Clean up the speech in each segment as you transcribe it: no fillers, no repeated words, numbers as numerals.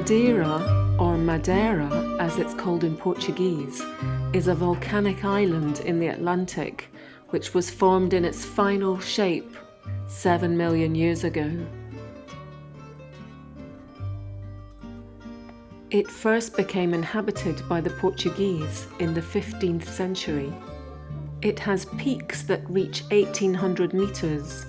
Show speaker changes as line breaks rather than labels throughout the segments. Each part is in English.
Madeira, or Madeira as it's called in Portuguese, is a volcanic island in the Atlantic which was formed in its final shape 7 million years ago. It first became inhabited by the Portuguese in the 15th century. It has peaks that reach 1,800 meters.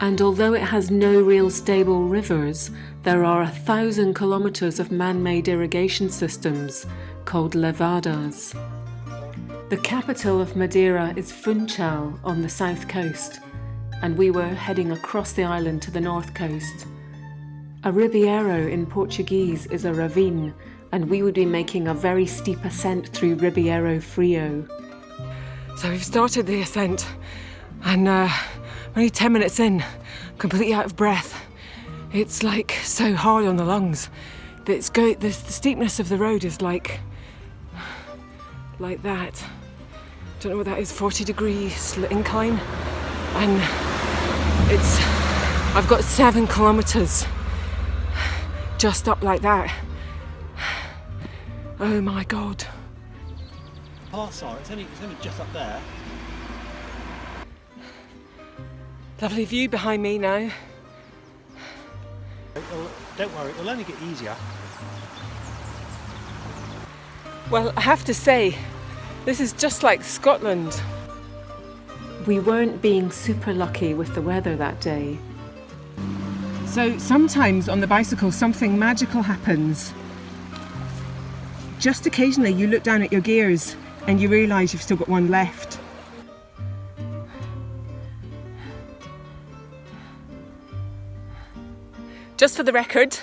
And although it has no real stable rivers, there are 1,000 kilometers of man-made irrigation systems called levadas. The capital of Madeira is Funchal on the south coast, and we were heading across the island to the north coast. A ribeiro in Portuguese is a ravine, and we would be making a very steep ascent through Ribeiro Frio.
So we've started the ascent, and only 10 minutes in, completely out of breath. It's like so hard on the lungs. The steepness of the road is like that. Don't know what that is, 40-degree incline, and I've got 7 kilometers just up like that. Oh my God.
Past Sara, it's only just up there.
Lovely view behind me now.
Don't worry, it'll only get easier.
Well, I have to say, this is just like Scotland.
We weren't being super lucky with the weather that day.
So sometimes on the bicycle something magical happens. Just occasionally you look down at your gears and you realise you've still got one left. Just for the record,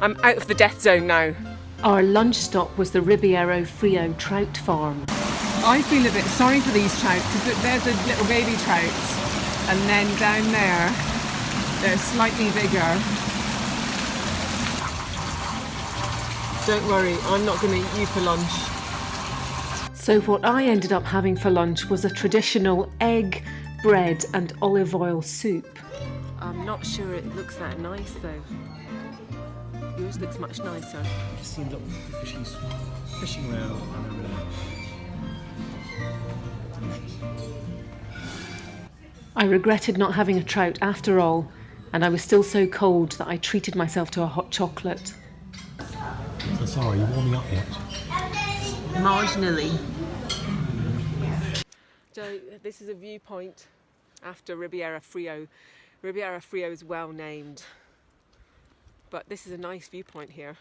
I'm out of the death zone now.
Our lunch stop was the Ribeiro Frio trout farm.
I feel a bit sorry for these trout because there's the little baby trouts, and then down there they're slightly bigger. Don't worry, I'm not going to eat you for lunch.
So what I ended up having for lunch was a traditional egg, bread and olive oil soup.
I'm not sure it looks that nice though. Yours looks much nicer.
I've just seen little fishies fishing around over there.
I regretted not having a trout after all, and I was still so cold that I treated myself to a hot chocolate.
So Sara, are you warming up yet?
Marginally.
So this is a viewpoint after Ribeiro Frio. Ribeiro Frio is well named, but this is a nice viewpoint here.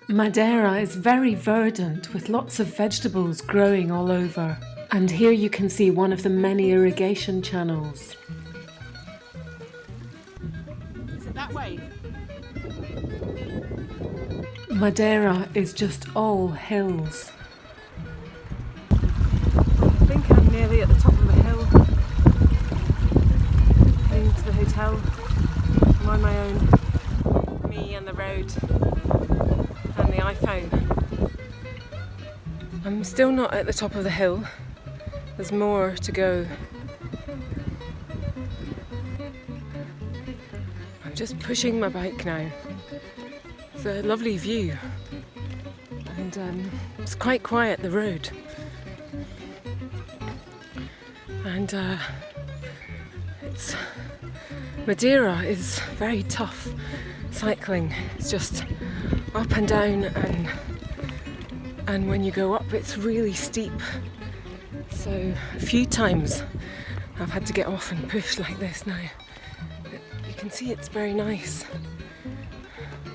Madeira is very verdant with lots of vegetables growing all over. And here you can see one of the many irrigation channels.
Is it that way?
Madeira is just all hills.
I think I'm nearly at the top of the hill. Heading to the hotel. I'm on my own. Me and the road and the iPhone. I'm still not at the top of the hill. There's more to go. I'm just pushing my bike now. It's a lovely view, and it's quite quiet, the road. And Madeira is very tough cycling. It's just up and down, and when you go up it's really steep. So a few times I've had to get off and push like this now. You can see it's very nice.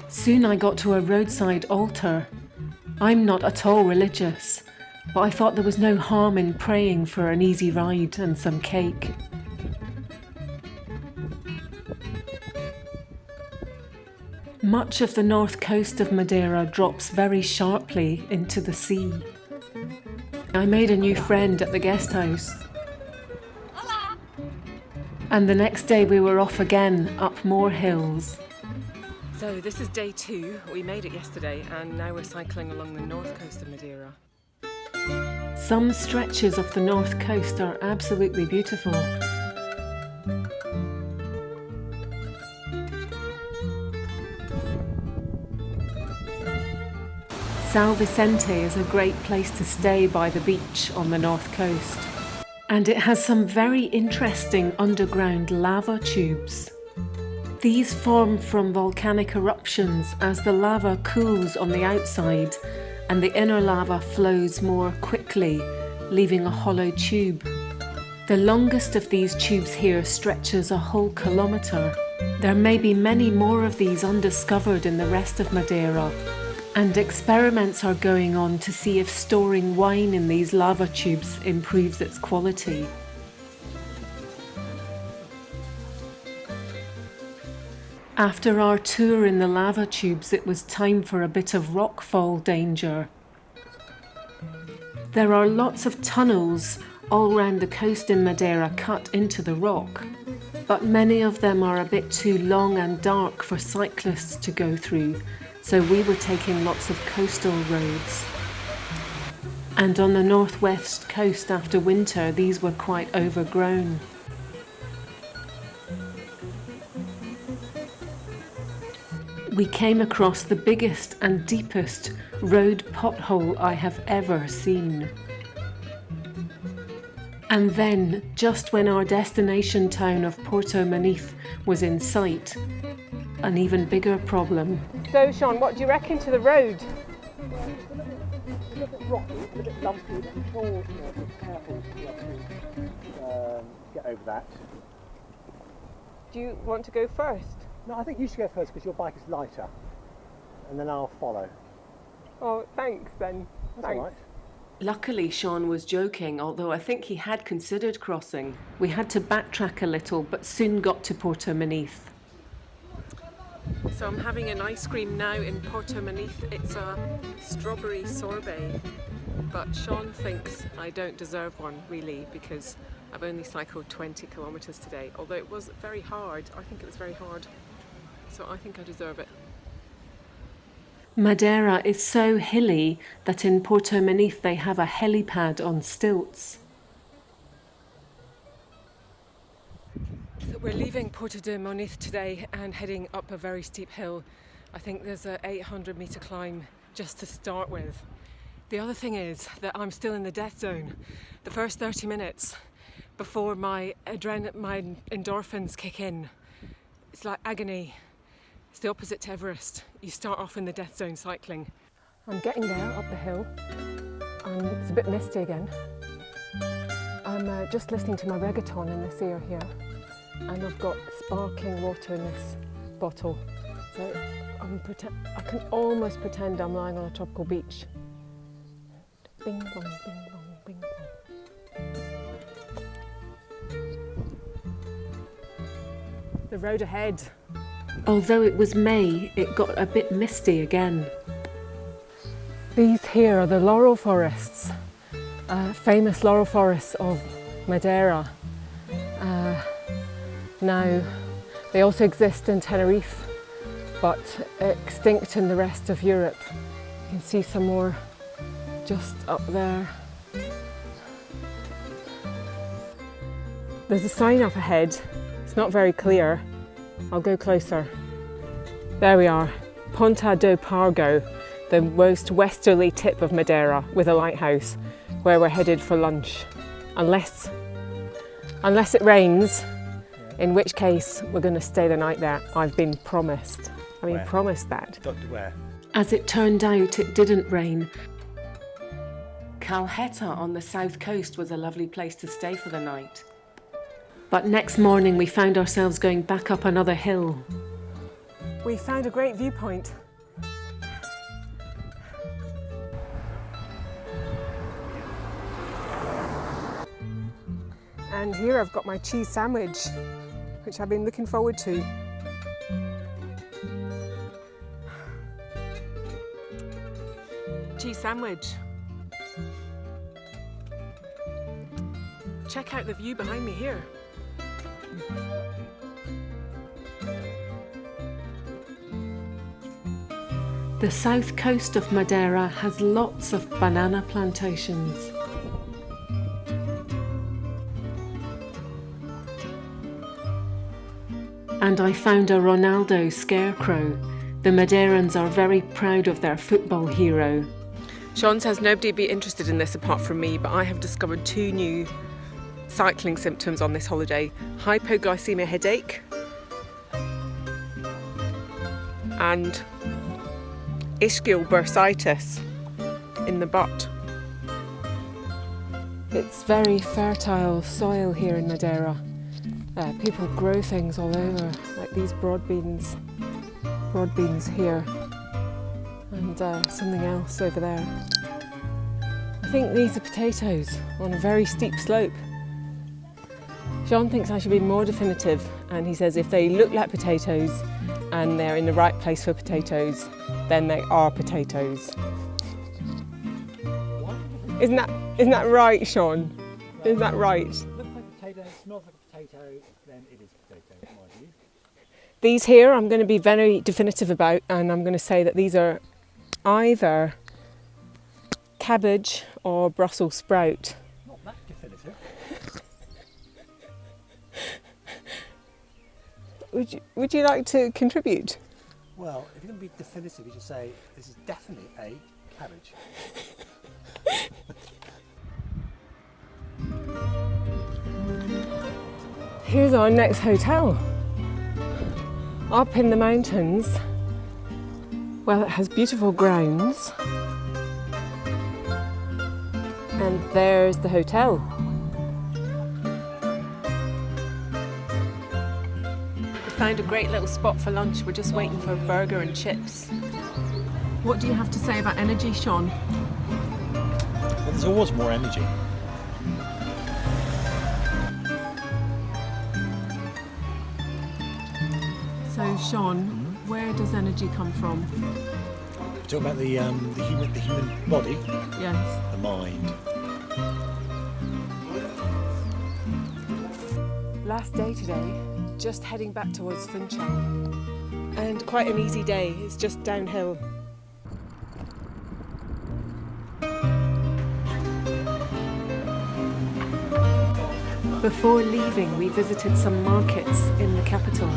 Soon I got to a roadside altar. I'm not at all religious, but I thought there was no harm in praying for an easy ride and some cake. Much of the north coast of Madeira drops very sharply into the sea. I made a new friend at the guest house. And the next day we were off again up more hills.
So this is day 2. We made it yesterday and now we're cycling along the north coast of Madeira.
Some stretches of the north coast are absolutely beautiful. São Vicente is a great place to stay by the beach on the north coast. And it has some very interesting underground lava tubes. These form from volcanic eruptions as the lava cools on the outside and the inner lava flows more quickly, leaving a hollow tube. The longest of these tubes here stretches a whole kilometre. There may be many more of these undiscovered in the rest of Madeira, and experiments are going on to see if storing wine in these lava tubes improves its quality. After our tour in the lava tubes, it was time for a bit of rockfall danger. There are lots of tunnels all round the coast in Madeira cut into the rock, but many of them are a bit too long and dark for cyclists to go through, so we were taking lots of coastal roads. And on the northwest coast after winter, these were quite overgrown. We came across the biggest and deepest road pothole I have ever seen. And then, just when our destination town of Porto Muniz was in sight, an even bigger problem.
So, Sean, what do you reckon to the road?
It's a little bit rocky, it's a bit lumpy, I'm sure be careful to get over that.
Do you want to go first?
No, I think you should go first because your bike is lighter, and then I'll follow.
Oh, thanks then.
That's
Thanks.
all right.
Luckily, Sean was joking, although I think he had considered crossing. We had to backtrack a little, but soon got to Porto Muniz.
So I'm having an ice cream now in Porto Muniz. It's a strawberry sorbet, but Sean thinks I don't deserve one really because I've only cycled 20 kilometres today, although it was very hard. I think it was very hard, so I think I deserve it.
Madeira is so hilly that in Porto Muniz they have a helipad on stilts.
So we're leaving Porto de Muniz today and heading up a very steep hill. I think there's a 800 metre climb just to start with. The other thing is that I'm still in the death zone. The first 30 minutes before my endorphins kick in, it's like agony. It's the opposite to Everest. You start off in the death zone cycling. I'm getting there up the hill and it's a bit misty again. I'm just listening to my reggaeton in this ear here, and I've got sparkling water in this bottle. So I can almost pretend I'm lying on a tropical beach. Bing bong, bing bong, bing bong. The road ahead.
Although it was May, it got a bit misty again.
These here are the laurel forests, famous laurel forests of Madeira. Now, they also exist in Tenerife, but extinct in the rest of Europe. You can see some more just up there. There's a sign up ahead. It's not very clear. I'll go closer. There we are, Ponta do Pargo, the most westerly tip of Madeira with a lighthouse, where we're headed for lunch. Unless it rains, in which case we're going to stay the night there. I've been promised. Promised that.
Where?
As it turned out, it didn't rain. Calheta on the south coast was a lovely place to stay for the night. But next morning we found ourselves going back up another hill.
We found a great viewpoint. And here I've got my cheese sandwich, which I've been looking forward to. Cheese sandwich. Check out the view behind me here.
The south coast of Madeira has lots of banana plantations. And I found a Ronaldo scarecrow. The Madeirans are very proud of their football hero.
Sean says nobody would be interested in this apart from me, but I have discovered 2 new cycling symptoms on this holiday. Hypoglycemia headache and ischial bursitis in the butt. It's very fertile soil here in Madeira. People grow things all over, like these broad beans here, and something else over there. I think these are potatoes on a very steep slope. Jean thinks I should be more definitive, and he says if they look like potatoes and they're in the right place for potatoes, then they are potatoes. Isn't that right, Sean? Is that right?
Looks like a potato, smells like a potato, then it is a potato, in my view.
These here I'm going to be very definitive about, and I'm going to say that these are either cabbage or Brussels sprout.
Not that definitive.
Would you like to contribute?
Well, if you're going to be definitive, you should say this is definitely a cabbage.
Here's our next hotel. Up in the mountains. Well, it has beautiful grounds. And there's the hotel. We found a great little spot for lunch. We're just waiting for a burger and chips. What do you have to say about energy, Sean?
Well, there's always more energy.
So, Sean, where does energy come from?
Talk about the human body,
Yes.
the mind.
Last day today, just heading back towards Funchal. And quite an easy day, it's just downhill.
Before leaving, we visited some markets in the capital.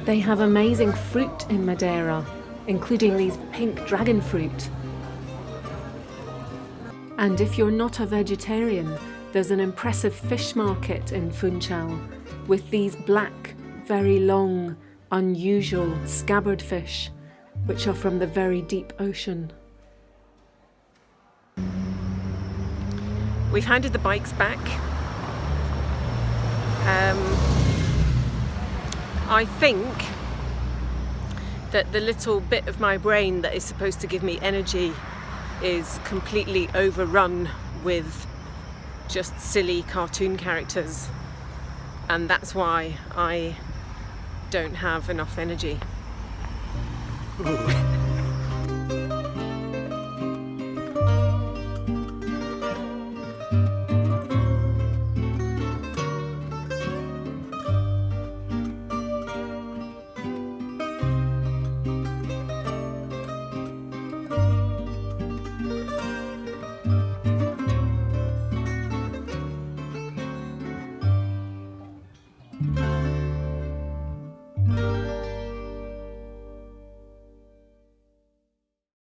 They have amazing fruit in Madeira, including these pink dragon fruit. And if you're not a vegetarian, there's an impressive fish market in Funchal with these black, very long, unusual scabbard fish, which are from the very deep ocean.
We've handed the bikes back. I think that the little bit of my brain that is supposed to give me energy is completely overrun with just silly cartoon characters, and that's why I don't have enough energy.